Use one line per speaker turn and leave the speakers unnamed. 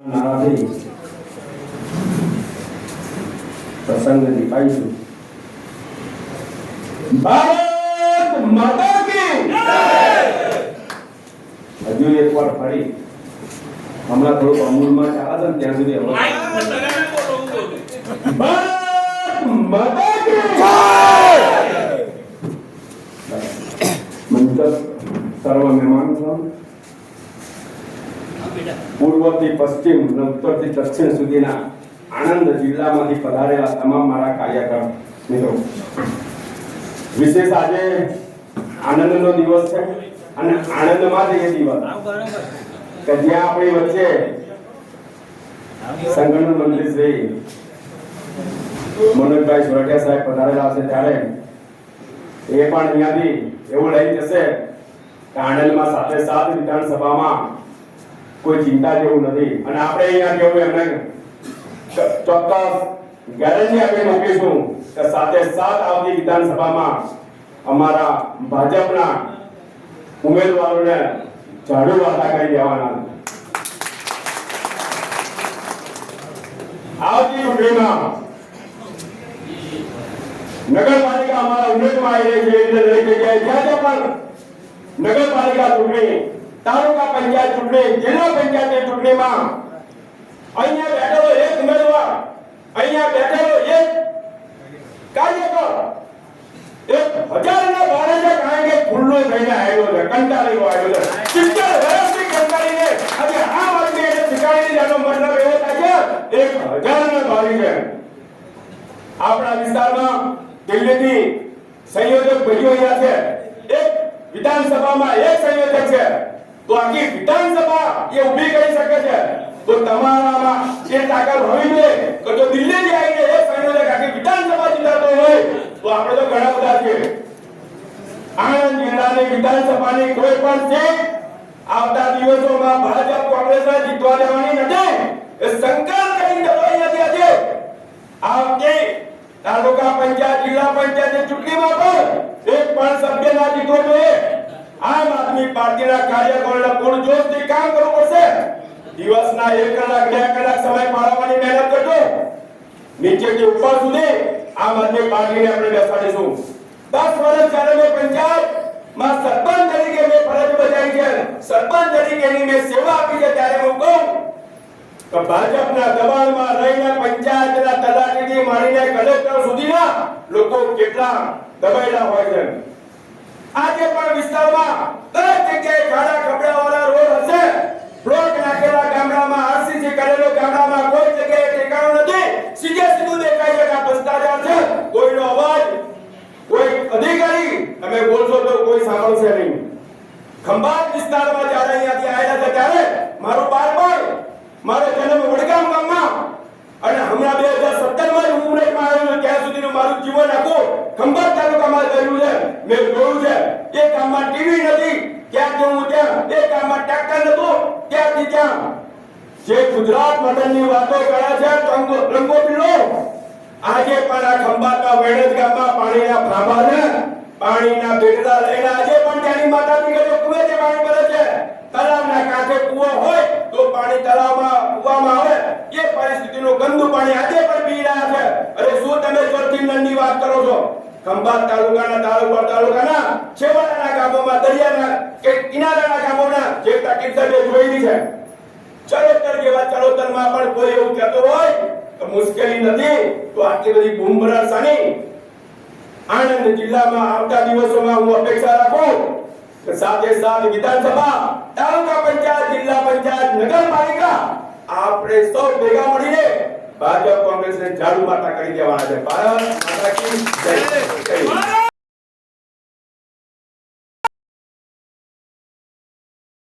નારાથી પ્રસંગ દીપાઈશું. ભારત માતા કી જય. હજુ એક વાર ફરી હમણાં થોડું અમૂલમાં ચાલે છે ત્યાં સુધી ભારત માતા કી જય. મંચ સર્વ મહેમાનો, પૂર્વથી પશ્ચિમ અને ઉત્તરથી દક્ષિણ સુધીના આણંદ જિલ્લામાંથી પધારેલા તમામ મારા કાર્યકર મિત્રો, વિશેષ આજે આનંદનો દિવસ છે અને આણંદમાં જ એ દિવસ કે જ્યાં આપણી વચ્ચે સંગઠન મંત્રી શ્રી મનોજભાઈ સુરટિયા સાહેબ પધારેલા છે, ત્યારે એ પણ અહીંયાથી એવું લઈ જશે કે આણંદમાં સાથે સાથ વિધાનસભામાં કોઈ ચિંતા જેવું નથી. અને આપણે અહીંયા કેવું એમને ચોક્કસ ગેરંટી આપી મૂકીશું કે સાથે સાથ આવતી વિધાનસભામાં અમારા ભાજપના ઉમેદવારોને ઝાડુ વાતા કરી દેવાના. આવતી ચૂંટણીમાં નગરપાલિકા અમારા ઉમેદમાં આવી રહી છે, એટલે દરેક જગ્યાએ જ્યાં પણ નગરપાલિકા ચૂંટણી, તાલુકા પંચાયત ચૂંટણી, જિલ્લા પંચાયતની ચૂંટણીમાં અહીંયા બેઠેલો એક ઉમેદવાર, અહીંયા બેઠેલો એક કાર્યકર 1000 ના ભારે છે, કારણ કે ખુલ્લો થઈને આવ્યો છે, કંટાળીને આવ્યો છે. 70 વર્ષથી કંટાળીને આજે આ વાતને એને શીખવાડી દેવાનો મતલબ એવો થાય છે 1000 ના ભારે છે. આપણા વિસ્તારમાં દિલ્હીથી સંયોજક ભાઈઓ અહીંયા છે, એક વિધાનસભામાં એક સંયોજક છે, તો આખી વિધાનસભા એ ઊભી કરી શકે છે. તો તમારામાં એ તાકાત હોવી જોઈએ કે જો દિલ્હીથી આવીને એક સંયોજક આખી વિધાનસભા જીતાતો હોય તો આપણે તો ઘણા બધા છીએ. આણંદ જિલ્લાની વિધાનસભાની કોઈ પણ સીટ આવતા દિવસોમાં ભાજપ કોંગ્રેસને જીતવા દેવાની નથી. એ સંકલ્પ કરીને જવાઈ નથી. આજે આવતી તાલુકા પંચાયત, જિલ્લા પંચાયતની ચૂંટણીમાં પણ એક પણ સભ્ય ના જીતવો જોઈએ. આમ આદમી પાર્ટીના કાર્યકરોને પૂર્ણ જોશથી કામ કરવું પડશે. દિવસના 1 કલાક 2 કલાક સમય ફાળવવાની મહેનત કરજો. નીચેથી ઉપર સુધી આમ આદમી પાર્ટીને આપણે બેસાડીશું. 10 વર્ષ જ્યારે મેં પંચાયતમાં સરપંચ તરીકે મેં ફરજ બજાવી છે, સરપંચ તરીકેની મેં સેવા આપી છે, ત્યારે હું કહું કે ભાજપના દબાણમાં રહીને પંચાયતના તલાટીથી માંડીને કલેક્ટર સુધીના લોકો કેટલા દબાયેલા હોય છે. આજે પણ વિસ્તારમાં દરેક જગ્યાએ ખાડા ખબડાવાળા રોડ હશે, બ્લોક નાખેલા ગામડામાં, આરસીસી કરેલો ગામડામાં કોઈ જગ્યાએ ઠેકાણું નથી. સીધે સીધું દેખાય છે કે આ ભ્રષ્ટાચાર છે. કોઈનો અવાજ, કોઈ અધિકારી તમે બોલશો તો કોઈ સાંભળશે નહીં. ખંભાત વિસ્તારમાં જ્યારે અહીંયાથી આવેલા છે, ત્યારે મારું બાળપણ, મારો જન્મ વડગામ ગામમાં અને હમણાં 2017 માં ઉમરેઠમાં આવ્યો, ત્યાં સુધીનું મારું જીવન આખું ખંભાત તાલુકામાં ગયું છે. મેં જોયું છે એ ગામમાં ટીવી નથી, ક્યાં જવું ત્યાં, એ ગામમાં ટ્રેક્ટર નતું, ત્યાંથી ત્યાં જે ગુજરાત મડલની વાતો કરે છે રંગો પીળો, આજે પણ આ ખંભાતના વેણજ ગામમાં પાણીના ફાંભા છે, પાણીના બેડલા લઈને આજે પણ ત્યાંની માતાજી કે કુવેથી પાણી ભરે છે. તળાવના કાંઠે કુવો હોય તો પાણી તળાવમાં કુવામાં આવે, એ પરિસ્થિતિનું ગંદુ પાણી આજે પણ પી રહ્યા છે. અરે શું તમે ચોથી વાત કરો છો? ખંભાત તાલુકાના છેવાડાના ગામોમાં, દરિયાના કે કિનારાના ગામોના જે તકલીફ છે જોઈ છે. ચરોતર જેવા ચરોતરમાં પણ કોઈ એવું કહેતો હોય કે મુશ્કેલી નથી, તો આટલી બધી બૂમબરાડ સાની? આણંદ જિલ્લામાં આવતા દિવસોમાં હું અપેક્ષા રાખું કે સાથે સાથે વિધાનસભા, તાલુકા પંચાયત, જિલ્લા પંચાયત, નગરપાલિકા આપણે સૌ ભેગા મળીને ભાજપ કોંગ્રેસને ઝાડુ માતા કરી દેવાના છે. ભારત માતા કી જય.